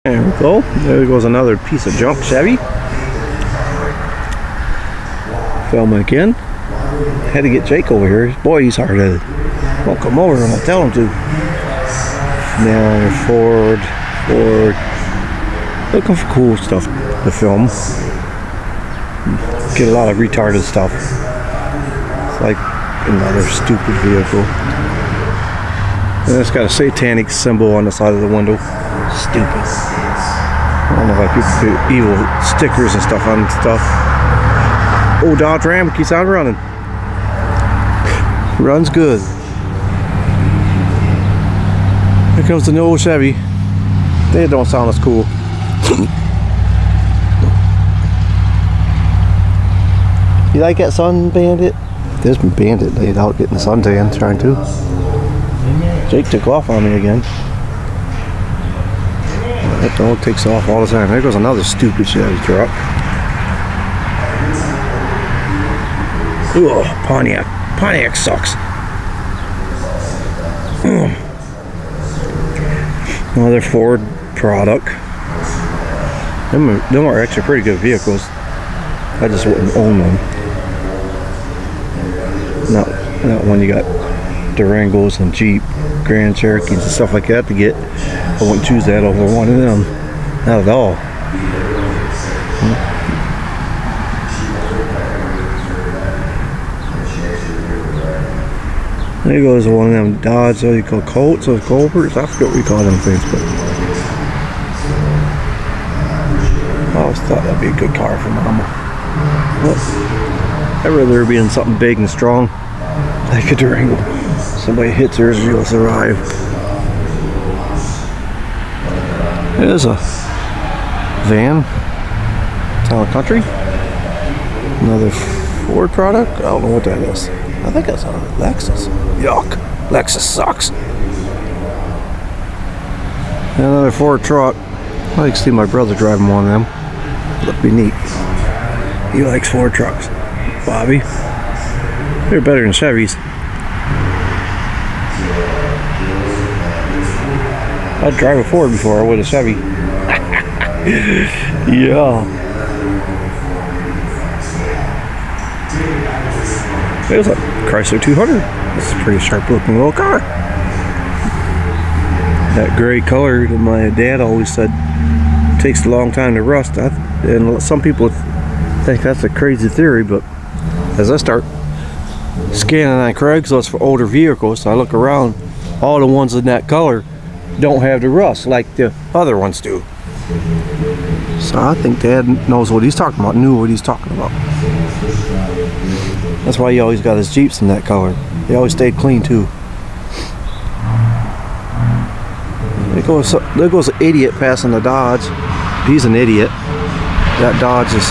There we go. There goes another piece of junk Chevy. Filming again. Had to get Jake over here. Boy, he's hard-headed. Won't come over when I tell him to. Now Ford. Looking for cool stuff to film. Get a lot of retarded stuff. It's like another stupid vehicle. And it's got a satanic symbol on the side of the window. Stupid. I don't know why people put evil stickers and stuff on stuff. Oh, Dodge Ram keeps on running. Runs good. Here comes the new old Chevy. They don't sound as cool. You like that sun bandit? There's been bandit laid out getting the suntan trying to. Jake took off on me again. That dog takes off all the time. There goes another stupid Chevy truck. Ooh, Pontiac. Pontiac sucks. Another Ford product. Them are actually pretty good vehicles. I just wouldn't own them. Not when you got Durangos and Jeep, Grand Cherokees and stuff like that to get. I wouldn't choose that over one of them. Not at all. There goes one of them Dodge, what you call Colts or Colberts. I forget what we call them things, but I always thought that'd be a good car for Mama. Well, I'd rather it be in something big and strong, like a Durango. Somebody hits her, she'll survive. There's a van, Town and Country. Another Ford product. I don't know what that is. I think that's a Lexus. Yuck. Lexus sucks. Another Ford truck. I like to see my brother driving one of them. That'd be neat. He likes Ford trucks. Bobby. They're better than Chevys. I'd drive a Ford before I would a Chevy. Yeah. There's a Chrysler 200. It's a pretty sharp looking little car. That gray color that my dad always said takes a long time to rust. And some people think that's a crazy theory, but as I start scanning on Craigslist for older vehicles, I look around, all the ones in that color don't have the rust like the other ones do. So I think Dad knows what he's talking about, knew what he's talking about. That's why he always got his Jeeps in that color. They always stayed clean too. There goes an idiot passing the Dodge. He's an idiot. That Dodge is,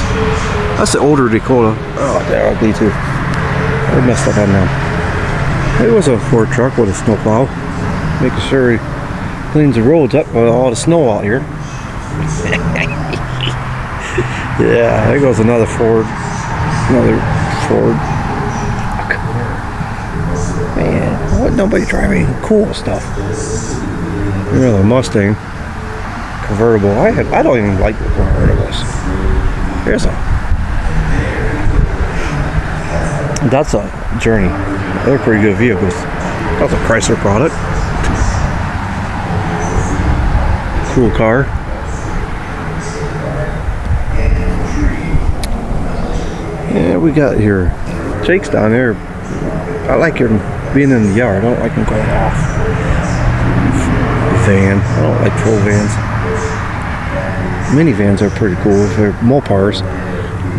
that's the older Dakota. Oh, they're ugly too. I messed up on them. There was a Ford truck with a snowplow, making sure he cleans the roads up with all the snow out here. Yeah, there goes another Ford. Another Ford. Man, why would nobody driving cool stuff? You know, the Mustang convertible. I don't even like the convertibles. That's a Journey. They're pretty good vehicles. That's a Chrysler product. Cool car. Yeah, we got here. Jake's down there. I like him being in the yard. I don't like him going off. Van. I don't like full vans. Minivans are pretty cool. They're mopars.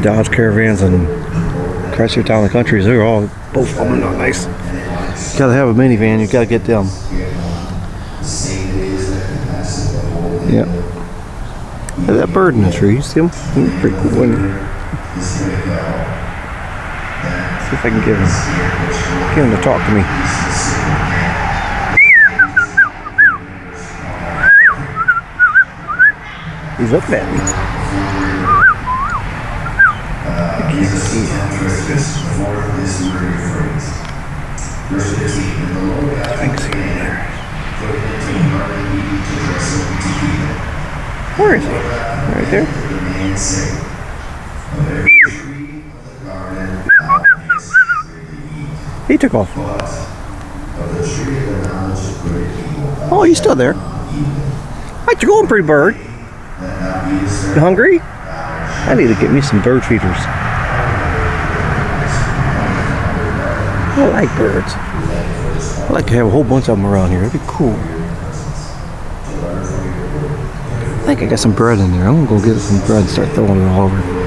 Dodge Caravans and Chrysler Town and Countries. They're all both of them are nice. You gotta have a minivan. You gotta get them. Yeah. That bird in the tree. You see him? He's pretty cool. See if I can get him to talk to me. He's looking at me. I can't see him. I can see him there. Where is he? Right there. He took off. Oh, he's still there. How'd you going, pretty bird? You hungry? I need to get me some bird feeders. I like birds. I like to have a whole bunch of them around here. That'd be cool. I think I got some bread in there. I'm gonna go get some bread and start throwing it all over.